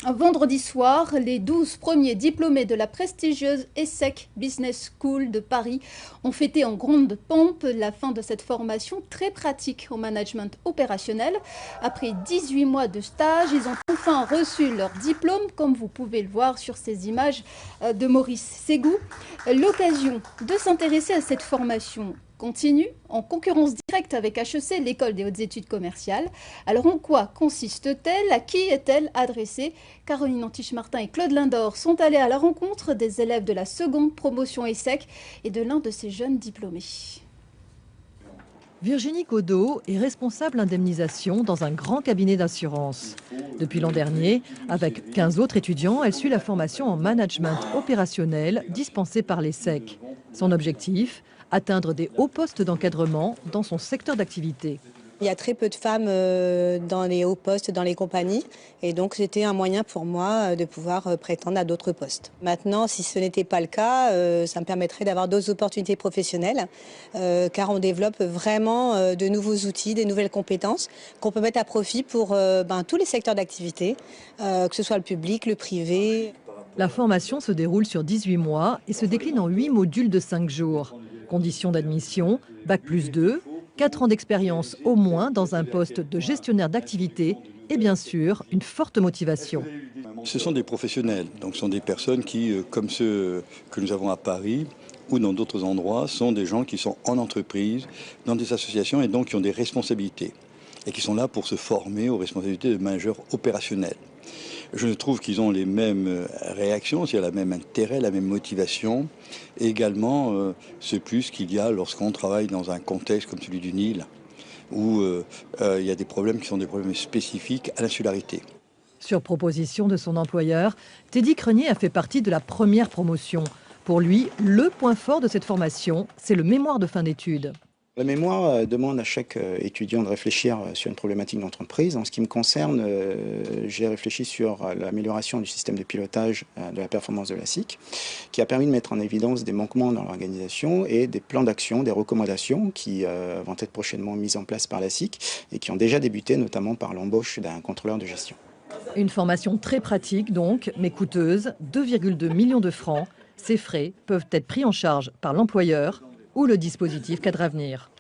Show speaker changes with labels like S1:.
S1: Vendredi soir, les 12 premiers diplômés de la prestigieuse ESSEC Business School de Paris ont fêté en grande pompe la fin de cette formation très pratique au management opérationnel. Après 18 mois de stage, ils ont enfin reçu leur diplôme, comme vous pouvez le voir sur ces images de Maurice Ségou. L'occasion de s'intéresser à cette formation continue, en concurrence directe avec HEC, l'école des hautes études commerciales. Alors en quoi consiste-t-elle? À qui est-elle adressée? Caroline Antiche-Martin et Claude Lindor sont allés à la rencontre des élèves de la seconde promotion ESSEC et de l'un de ces jeunes diplômés.
S2: Virginie Caudeau est responsable indemnisation dans un grand cabinet d'assurance. Depuis l'an dernier, avec 15 autres étudiants, elle suit la formation en management opérationnel dispensée par l'ESSEC. Son objectif, atteindre des hauts postes d'encadrement dans son secteur d'activité.
S3: Il y a très peu de femmes dans les hauts postes, dans les compagnies. Et donc, c'était un moyen pour moi de pouvoir prétendre à d'autres postes. Maintenant, si ce n'était pas le cas, ça me permettrait d'avoir d'autres opportunités professionnelles, car on développe vraiment de nouveaux outils, des nouvelles compétences qu'on peut mettre à profit pour tous les secteurs d'activité, que ce soit le public, le privé.
S2: La formation se déroule sur 18 mois et se décline en 8 modules de 5 jours. Conditions d'admission, Bac+2, 4 ans d'expérience au moins dans un poste de gestionnaire d'activité et bien sûr une forte motivation.
S4: Ce sont des professionnels, donc ce sont des personnes qui, comme ceux que nous avons à Paris ou dans d'autres endroits, sont des gens qui sont en entreprise, dans des associations et donc qui ont des responsabilités et qui sont là pour se former aux responsabilités de managers opérationnels. Je trouve qu'ils ont les mêmes réactions, c'est-à-dire le même intérêt, la même motivation. Et également, ce plus qu'il y a lorsqu'on travaille dans un contexte comme celui du Nil, où il y a des problèmes qui sont des problèmes spécifiques à l'insularité.
S2: Sur proposition de son employeur, Teddy Crenier a fait partie de la première promotion. Pour lui, le point fort de cette formation, c'est le mémoire de fin d'études.
S5: La mémoire demande à chaque étudiant de réfléchir sur une problématique d'entreprise. En ce qui me concerne, j'ai réfléchi sur l'amélioration du système de pilotage de la performance de la SIC, qui a permis de mettre en évidence des manquements dans l'organisation et des plans d'action, des recommandations qui vont être prochainement mises en place par la SIC et qui ont déjà débuté, notamment par l'embauche d'un contrôleur de gestion.
S2: Une formation très pratique donc, mais coûteuse, 2,2 millions de francs. Ces frais peuvent être pris en charge par l'employeur ou le dispositif Cadre Avenir.